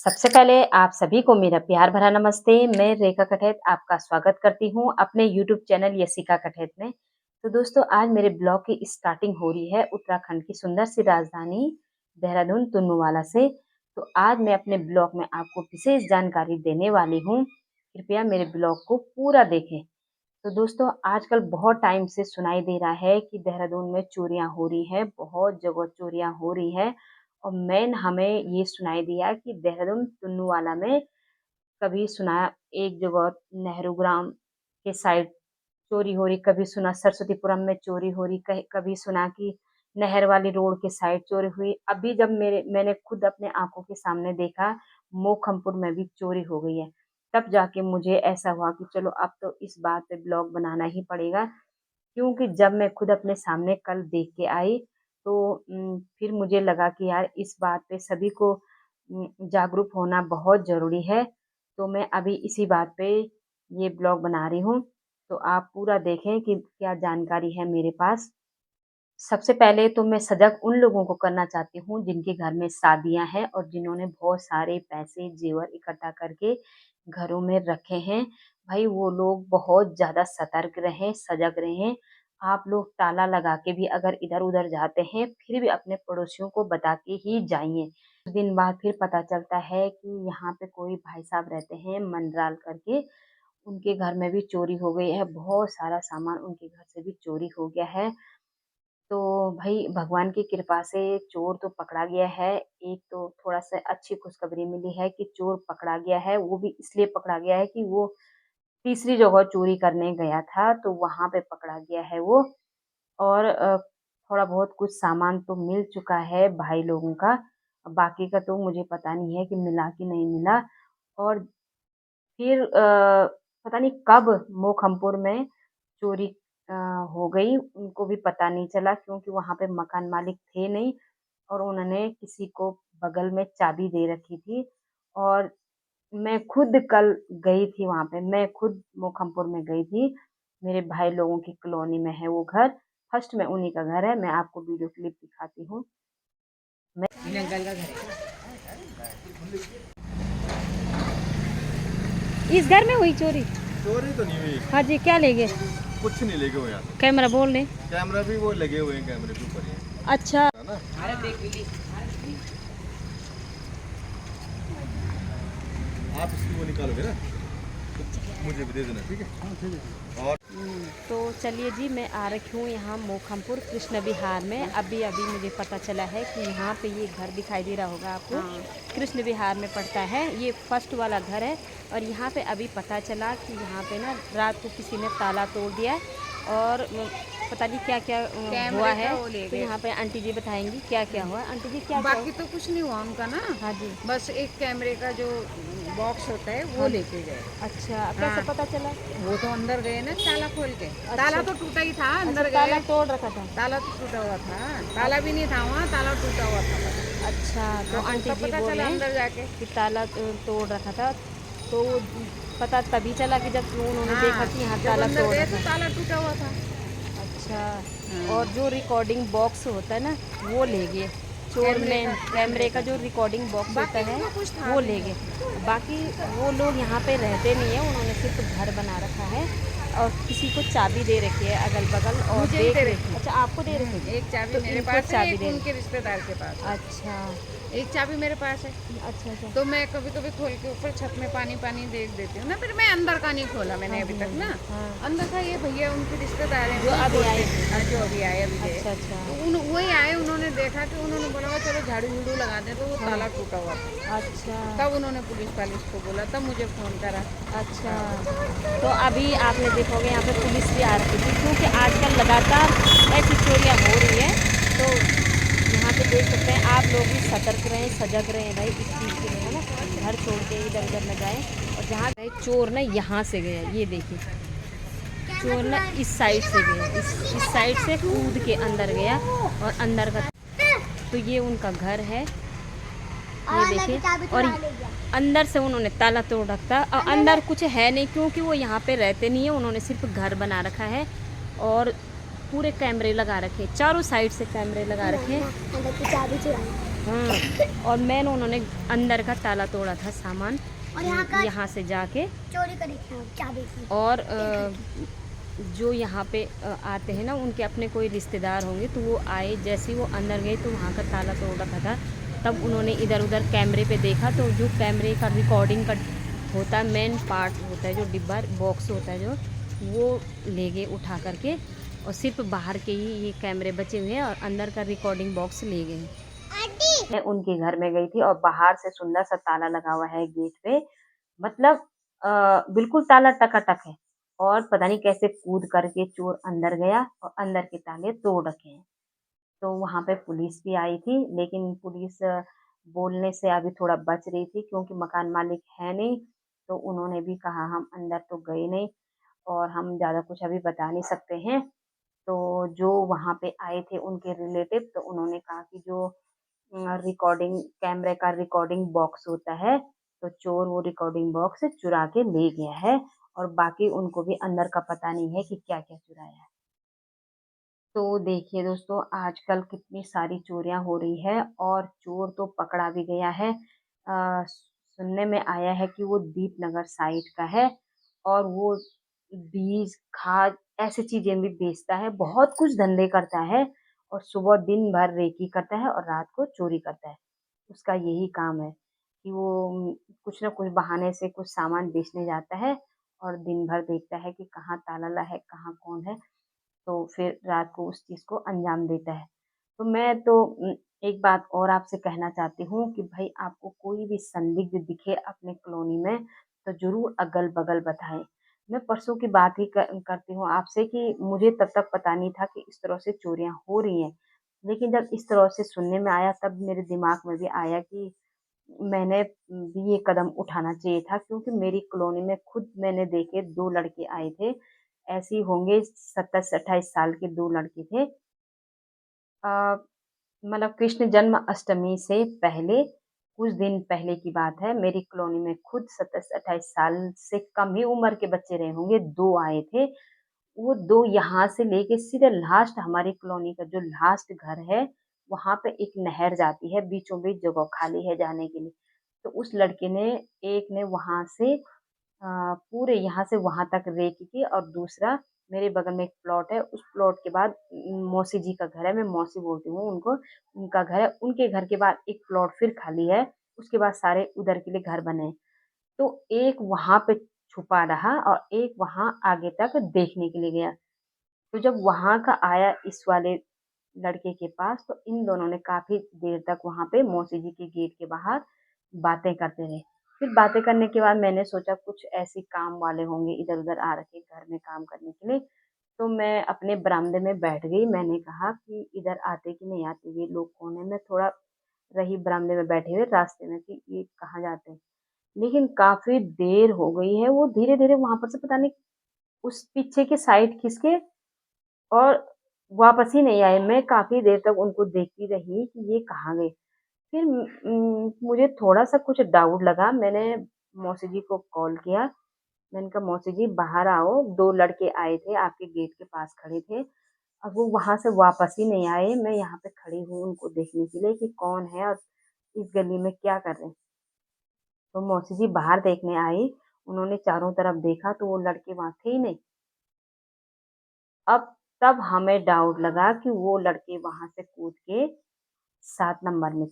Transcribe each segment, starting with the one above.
सबसे पहले आप सभी को मेरा प्यार भरा नमस्ते। मैं रेखा कठेत आपका स्वागत करती हूँ अपने यूट्यूब चैनल यशिका कठेत में। तो दोस्तों आज मेरे ब्लॉग की स्टार्टिंग हो रही है उत्तराखंड की सुंदर सी राजधानी देहरादून तुन्नुवाला से। तो आज मैं अपने ब्लॉग में आपको विशेष जानकारी देने वाली हूँ। कृपया मेरे ब्लॉग को पूरा देखें। तो दोस्तों आजकल बहुत टाइम से सुनाई दे रहा है कि देहरादून में चोरियां हो रही है, बहुत जगह चोरियां हो रही है। और मेन हमें ये सुनाई दिया कि देहरादून तुन्नुवाला में कभी सुना एक जगह नेहरू ग्राम के साइड चोरी हो रही, कभी सुना सरस्वतीपुरम में चोरी हो रही, कभी सुना कि नहर वाली रोड के साइड चोरी हुई। अभी जब मैंने खुद अपने आंखों के सामने देखा मोखमपुर में भी चोरी हो गई है, तब जाके मुझे ऐसा हुआ कि चलो अब तो इस बात पे ब्लॉग बनाना ही पड़ेगा। क्योंकि जब मैं खुद अपने सामने कल देख के आई तो फिर मुझे लगा कि यार इस बात पे सभी को जागरूक होना बहुत ज़रूरी है। तो मैं अभी इसी बात पे ये ब्लॉग बना रही हूँ। तो आप पूरा देखें कि क्या जानकारी है मेरे पास। सबसे पहले तो मैं सजग उन लोगों को करना चाहती हूँ जिनके घर में शादियाँ हैं और जिन्होंने बहुत सारे पैसे जेवर इकट्ठा करके घरों में रखे हैं। भाई वो लोग बहुत ज़्यादा सतर्क रहें, सजग रहें। आप लोग ताला लगा के भी अगर इधर-उधर जाते हैं, फिर भी अपने पड़ोसियों को बता के ही जाइए। कुछ दिन बाद फिर पता चलता है कि यहाँ पे कोई भाई साहब रहते हैं मंडराल करके, उनके घर में भी चोरी हो गई है, बहुत सारा सामान उनके घर से भी चोरी हो गया है। तो भई भगवान की कृपा से चोर तो पकड़ा गया है। एक तो थोड़ा-सा अच्छी खुशखबरी मिली है कि चोर पकड़ा गया है, वो भी इसलिए पकड़ा गया है कि वो तीसरी जगह चोरी करने गया था, तो वहाँ पे पकड़ा गया है वो। और थोड़ा बहुत कुछ सामान तो मिल चुका है भाई लोगों का, बाकी का तो मुझे पता नहीं है कि मिला कि नहीं मिला। और फिर पता नहीं कब मोखमपुर में चोरी अ, हो गई, उनको भी पता नहीं चला क्योंकि वहाँ पे मकान मालिक थे नहीं और उन्होंने किसी को बगल में चाबी दे रखी थी। और मैं खुद कल गई थी वहाँ पे, मैं खुद मोखमपुर में गई थी। मेरे भाई लोगों की कॉलोनी में है वो घर, फर्स्ट में उन्हीं का घर है, मैं आपको वीडियो क्लिप दिखाती हूँ। मैं इन अंकल का घर है। इस घर में हुई चोरी? चोरी तो नहीं हुई। हाँ जी, क्या ले गए? कुछ नहीं लेके हुए यार। कैमरा बोल ले। कैमरा भी वो लगे हुए हैं, कैमरे के ऊपर ही है। अच्छा। है ना? आप इसकी वो निकालोगे ना, तो मुझे भी दे देना, ठीक है? और तो चलिए जी, मैं आ रखी हूँ यहाँ मोखमपुर कृष्ण विहार में। अभी अभी मुझे पता चला है कि यहाँ पे ये घर दिखाई दे रहा होगा आपको, कृष्ण विहार में पड़ता है। ये फर्स्ट वाला घर है और यहाँ पे अभी पता चला कि यहाँ पे ना रात को किसी ने ताला तोड़ दिया है और पता नहीं क्या क्या हुआ है। तो यहाँ पे आंटी जी बताएंगी क्या क्या हुआ। आंटी जी क्या बाकी तो कुछ नहीं हुआ उनका ना। हाँ जी। बस एक कैमरे का जो बॉक्स होता है वो लेके गए। अच्छा, कैसे हाँ। पता चला? वो तो अंदर गए ना ताला खोल के। ताला तो टूटा ही था, अंदर अच्छा, ताला गए। तोड़ रखा था। ताला तो टूटा हुआ था, ताला भी नहीं था वहाँ, ताला टूटा हुआ था बस। अच्छा, तो हाँ, आंटी तब जी पता बोले चला अंदर जाके। कि ताला तोड़ रखा था। तो पता तभी चला कि जब उन्होंने हाँ, देखा कि यहाँ जब ताला अंदर तोड़ गए रखा तो है। ताला टूटा हुआ था। अच्छा, और जो रिकॉर्डिंग बॉक्स होता है ना वो ले गए चोर ने। कैमरे का जो रिकॉर्डिंग बॉक्स होता है बाकी कुछ था वो नहीं। ले गए। बाकी वो लोग यहाँ पे रहते नहीं है, उन्होंने सिर्फ घर बना रखा है और किसी को चाबी दे रखी है अगल बगल और मुझे ही देख दे रखी रखी। है। अच्छा, आपको दे रखी है? एक चाबी तो मेरे इनको पास है, चाबी एक दे उनके रखी। रिश्तेदार के पास है। अच्छा एक चाबी मेरे पास है। अच्छा अच्छा। तो मैं कभी कभी खोल के ऊपर छत में पानी पानी देख देती हूँ ना। फिर मैं अंदर का नहीं खोला मैंने अभी तक ना। हाँ। अंदर का ये भैया उनके रिश्तेदार हैं जो वही अभी आए खोलते थे। हाँ, जो अभी आए अभी अच्छा गए। अच्छा तो वही आए, उन्होंने देखा कि उन्होंने बोला "वो चलो झाड़ू झूड़ू लगा दें", तो वो ताला टूटा हुआ था। अच्छा तब उन्होंने पुलिस को बोला, तब मुझे फ़ोन करा। अच्छा। तो अभी आपने देखोगे यहाँ पे पुलिस भी आ रही थी क्योंकि आजकल लगातार ऐसी चोरियाँ हो रही है। तो यहाँ पे देख सकते हैं आप लोग भी सतर्क रहें, सजग रहें भाई इस चीज़ के लिए, है ना। घर छोड़ के इधर उधर न जाएं। और जहाँ गए चोर ना यहाँ से गया, ये देखिए चोर ना इस साइड से गया, इस साइड से कूद के अंदर गया और अंदर का। तो ये उनका घर है, ये देखिए। और अंदर से उन्होंने ताला तोड़ रखा और अंदर कुछ है नहीं क्योंकि वो यहाँ पे रहते नहीं है, उन्होंने सिर्फ घर बना रखा है और पूरे कैमरे लगा रखे, चारों साइड से कैमरे लगा रखे। हाँ, और मेन उन्होंने अंदर का ताला तोड़ा था सामान और यहाँ से जाके। चोरी करी थी चाबी की। और जो यहाँ पे आते हैं ना, उनके अपने कोई रिश्तेदार होंगे, तो वो आए, जैसे ही वो अंदर गए तो वहाँ का ताला तोड़ रखा था। तब उन्होंने इधर उधर कैमरे पे देखा, तो जो कैमरे का रिकॉर्डिंग का होता है, मेन पार्ट होता है, जो डिब्बा बॉक्स होता है, जो वो ले गए उठा करके, और सिर्फ बाहर के ही ये कैमरे बचे हुए हैं और अंदर का रिकॉर्डिंग बॉक्स ले गए। मैं उनके घर में गई थी और बाहर से सुंदर सा ताला लगा हुआ है गेट पे, मतलब बिल्कुल ताला टकाटक है, और पता नहीं कैसे कूद करके चोर अंदर गया और अंदर के ताले तोड़ रखे हैं। तो वहाँ पे पुलिस भी आई थी, लेकिन पुलिस बोलने से अभी थोड़ा बच रही थी, क्योंकि मकान मालिक है नहीं, तो उन्होंने भी कहा हम अंदर तो गए नहीं और हम ज़्यादा कुछ अभी बता नहीं सकते हैं। तो जो वहाँ पे आए थे उनके रिलेटिव, तो उन्होंने कहा कि जो रिकॉर्डिंग कैमरे का रिकॉर्डिंग बॉक्स होता है, तो चोर वो रिकॉर्डिंग बॉक्स चुरा के ले गया है, और बाकी उनको भी अंदर का पता नहीं है कि क्या-क्या चुराया है। तो देखिए दोस्तों, आजकल कितनी सारी चोरियाँ हो रही है और चोर तो पकड़ा भी गया है। सुनने में आया है कि वो दीपनगर साइड का है, और वो बीज, खाद ऐसी चीज़ें भी बेचता है, बहुत कुछ धंधे करता है, और सुबह दिन भर रेकी करता है और रात को चोरी करता है। उसका यही काम है कि वो कुछ न कुछ बहाने से कुछ सामान बेचने जाता है, और दिन भर देखता है कि कहाँ ताला है, कहाँ कौन है, तो फिर रात को उस चीज़ को अंजाम देता है। तो मैं तो एक बात और आपसे कहना चाहती हूँ कि भई आपको कोई भी संदिग्ध दिखे अपने कॉलोनी में, तो ज़रूर अगल-बगल बताएँ। मैं परसों की बात ही करती हूँ आपसे कि मुझे तब तक पता नहीं था कि इस तरह से चोरियाँ हो रही हैं। लेकिन जब इस तरह से सुनने में आया, तब मेरे दिमाग में भी आया कि मैंने भी ये कदम उठाना चाहिए था, क्योंकि मेरी कॉलोनी में खुद मैंने देखे 2 लड़के आए थे। ऐसे ही होंगे 27 से 28 साल के 2 लड़के थे। अ, मतलब कृष्ण जन्माष्टमी से पहले, कुछ दिन पहले की बात है, मेरी कॉलोनी में खुद 27 से 28 साल से कम ही उम्र के बच्चे रहे होंगे, 2 आए थे। वो 2 यहाँ से लेके सीधे लास्ट हमारी कॉलोनी का जो लास्ट घर है, वहाँ पे एक नहर जाती है, बीचों-बीच जगह खाली है जाने के लिए। तो उस लड़के ने, एक ने वहाँ से पूरे यहाँ से वहाँ तक रेकी की, और दूसरा मेरे बगल में एक प्लॉट है, उस प्लॉट के बाद मौसी जी का घर है, मैं मौसी बोलती हूँ उनको, उनका घर है, उनके घर के बाद एक प्लॉट फिर खाली है, उसके बाद सारे उधर के लिए घर बने हैं। तो एक वहाँ पे छुपा रहा और एक वहाँ आगे तक देखने के लिए गया। तो जब वहाँ का आया इस वाले लड़के के पास, तो इन दोनों ने काफ़ी देर तक वहाँ पे मौसी जी के गेट के बाहर बातें करते रहे। फिर बातें करने के बाद मैंने सोचा कुछ ऐसे काम वाले होंगे इधर-उधर आ रखे घर में काम करने के लिए, तो मैं अपने बरामदे में बैठ गई। मैंने कहा कि इधर आते कि नहीं आते, ये लोग कौन है? मैं थोड़ा रही बरामदे में बैठे हुए रास्ते में कि ये कहाँ जाते हैं? लेकिन काफ़ी देर हो गई है, वो धीरे-धीरे वहाँ पर से पता नहीं उस पीछे की साइड खिसके और वापस ही नहीं आए। मैं काफ़ी देर तक उनको देखती रही कि ये कहाँ गए। फिर मुझे थोड़ा-सा कुछ डाउट लगा, मैंने मौसी जी को कॉल किया। मैंने कहा मौसी जी बाहर आओ, 2 लड़के आए थे आपके गेट के पास खड़े थे। अब वो वहाँ से वापस ही नहीं आए, मैं यहाँ पे खड़ी हूँ उनको देखने के लिए कि कौन है और इस गली में क्या कर रहे हैं। तो मौसी जी बाहर देखने आई, उन्होंने चारों तरफ देखा तो वो लड़के वहाँ थे ही नहीं। अब तब हमें डाउट लगा कि वो लड़के वहाँ से कूद के 7 नंबर में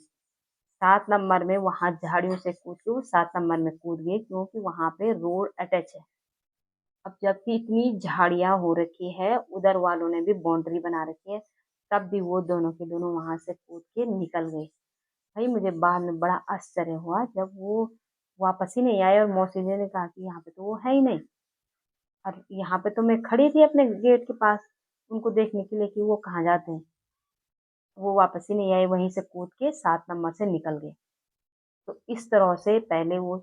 7 नंबर में वहाँ झाड़ियों से कूद के वो 7 नंबर में कूद गए, क्योंकि वहाँ पे रोड अटैच है। अब जबकि इतनी झाड़ियाँ हो रखी है, उधर वालों ने भी बाउंड्री बना रखी है, तब भी वो दोनों के दोनों वहाँ से कूद के निकल गए। भाई मुझे बाद में बड़ा आश्चर्य हुआ जब वो वापस ही नहीं आए, और मौसी जी ने कहा कि यहाँ पे तो वो है ही नहीं, और यहाँ पे तो मैं खड़ी थी अपने गेट के पास उनको देखने के लिए कि वो कहाँ जाते हैं। वो वापस ही नहीं आए, वहीं से कूद के 7 नंबर से निकल गए। तो इस तरह से पहले वो,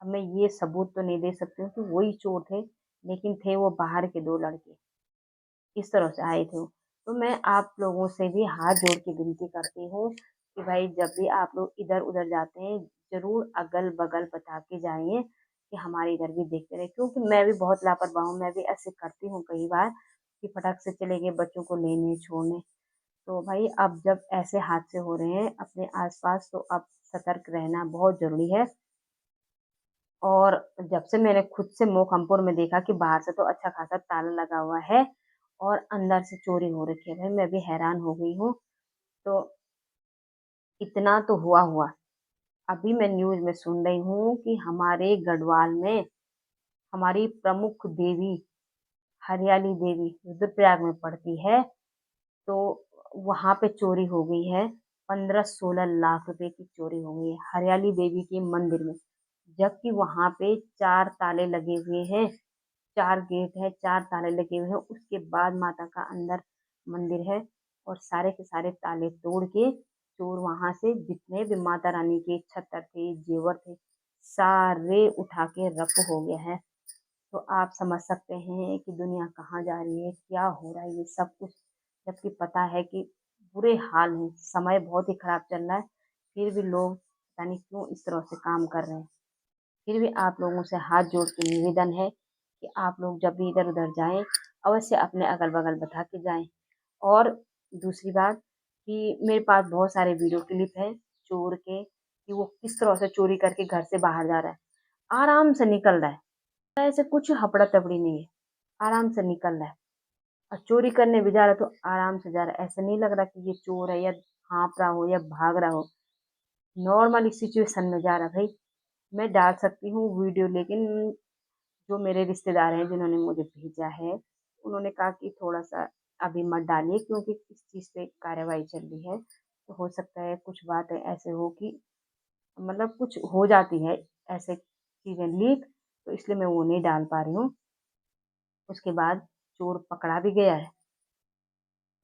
अब मैं ये सबूत तो नहीं दे सकती हूँ कि वही चोर थे, लेकिन थे वो बाहर के 2 लड़के, इस तरह से आए थे वो। तो मैं आप लोगों से भी हाथ जोड़ के विनती करती हूँ कि भाई जब भी आप लोग इधर-उधर जाते हैं, ज़रूर अगल-बगल बता के जाइए कि हमारे इधर भी देखते रहे, क्योंकि मैं भी बहुत लापरवाह हूँ, मैं भी ऐसे करती हूँ कई बार कि फटाक से चले गए बच्चों को लेने, छोड़ने। तो भाई अब जब ऐसे हादसे हो रहे हैं अपने आसपास तो अब सतर्क रहना बहुत ज़रूरी है। और जब से मैंने खुद से मोकामपुर में देखा कि बाहर से तो अच्छा खासा ताला लगा हुआ है और अंदर से चोरी हो रखी है, भाई मैं भी हैरान हो गई हूँ। तो इतना तो हुआ। अभी मैं न्यूज़ में सुन रही हूँ कि हमारे गढ़वाल में हमारी प्रमुख देवी हरियाली देवी रुद्रप्रयाग में पड़ती है, तो वहाँ पे चोरी हो गई है। 15-16 लाख रुपए की चोरी हो गई है हरियाली देवी के मंदिर में। जबकि वहाँ पे 4 ताले लगे हुए हैं, 4 गेट है, 4 ताले लगे हुए हैं। उसके बाद माता का अंदर मंदिर है और सारे के सारे ताले तोड़ के चोर वहाँ से जितने भी माता रानी के छत्र थे, जेवर थे, सारे उठा के रफ हो गया है। तो आप समझ सकते हैं कि दुनिया कहाँ जा रही है, क्या हो रहा है ये सब कुछ। जबकि पता है कि बुरे हाल हैं, समय बहुत ही खराब चल रहा है, फिर भी लोग पता नहीं क्यों इस तरह से काम कर रहे हैं। फिर भी आप लोगों से हाथ जोड़ के निवेदन है कि आप लोग जब भी इधर-उधर जाएँ, अवश्य अपने अगल-बगल बता के जाएँ। और दूसरी बात कि मेरे पास बहुत सारे वीडियो क्लिप हैं चोर के, कि वो किस तरह से चोरी करके घर से बाहर जा रहा है। आराम से निकल रहा है, ऐसे कुछ हफड़ा-तफड़ी नहीं है, आराम से निकल रहा है। और चोरी करने भी जा रहा है तो आराम से जा रहा है, ऐसा नहीं लग रहा कि ये चोर है या हाँफ रहा हो या भाग रहा हो। नॉर्मली सिचुएशन में जा रहा है भाई। मैं डाल सकती हूँ वीडियो, लेकिन जो मेरे रिश्तेदार हैं जिन्होंने मुझे भेजा है, उन्होंने कहा कि थोड़ा-सा अभी मत डालिए क्योंकि इस चीज़ पे कार्रवाई चल रही है। तो हो सकता है कुछ बातें ऐसे हो कि मतलब कुछ हो जाती है ऐसे चीज़ें लीक, तो इसलिए मैं वो नहीं डाल पा रही हूँ। उसके बाद चोर पकड़ा भी गया है,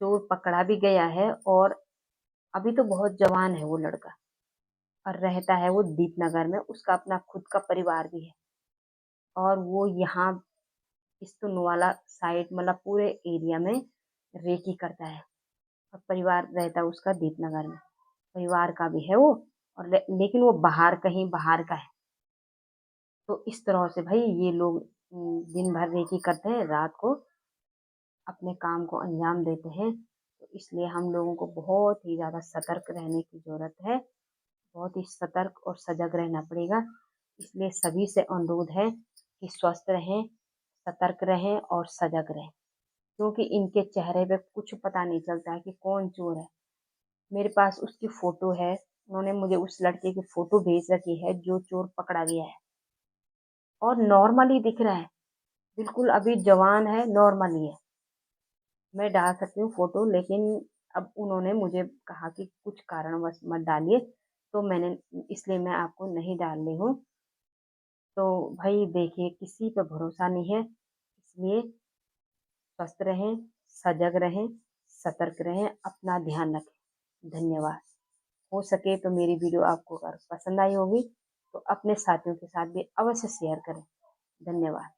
चोर पकड़ा भी गया है और अभी तो बहुत जवान है वो लड़का और रहता है वो दीपनगर में, उसका अपना खुद का परिवार भी है और वो यहाँ किस्तूनवाला साइड मतलब पूरे एरिया में रेकी करता है और परिवार रहता है उसका दीपनगर में। परिवार का भी है वो और लेकिन वो बाहर कहीं बाहर का है। तो इस तरह से भाई ये लोग दिन भर रेकी करते हैं, रात को अपने काम को अंजाम देते हैं। तो इसलिए हम लोगों को बहुत ही ज़्यादा सतर्क रहने की ज़रूरत है। बहुत ही सतर्क और सजग रहना पड़ेगा। इसलिए सभी से अनुरोध है कि स्वस्थ रहें, सतर्क रहें और सजग रहें। क्योंकि इनके चेहरे पे कुछ पता नहीं चलता है कि कौन चोर है। मेरे पास उसकी फ़ोटो है, उन्होंने मुझे उस लड़के की फ़ोटो भेज रखी है जो चोर पकड़ा गया है और नॉर्मली दिख रहा है, बिल्कुल अभी जवान है, नॉर्मली है। मैं डाल सकती हूँ फ़ोटो, लेकिन अब उन्होंने मुझे कहा कि कुछ कारणवश मत डालिए, तो मैंने इसलिए मैं आपको नहीं डाल रही हूँ। तो भाई देखिए किसी पे भरोसा नहीं है, इसलिए स्वस्थ रहें, सजग रहें, सतर्क रहें, अपना ध्यान रखें। धन्यवाद। हो सके तो मेरी वीडियो आपको अगर पसंद आई होगी, तो अपने साथियों के साथ भी अवश्य शेयर करें। धन्यवाद।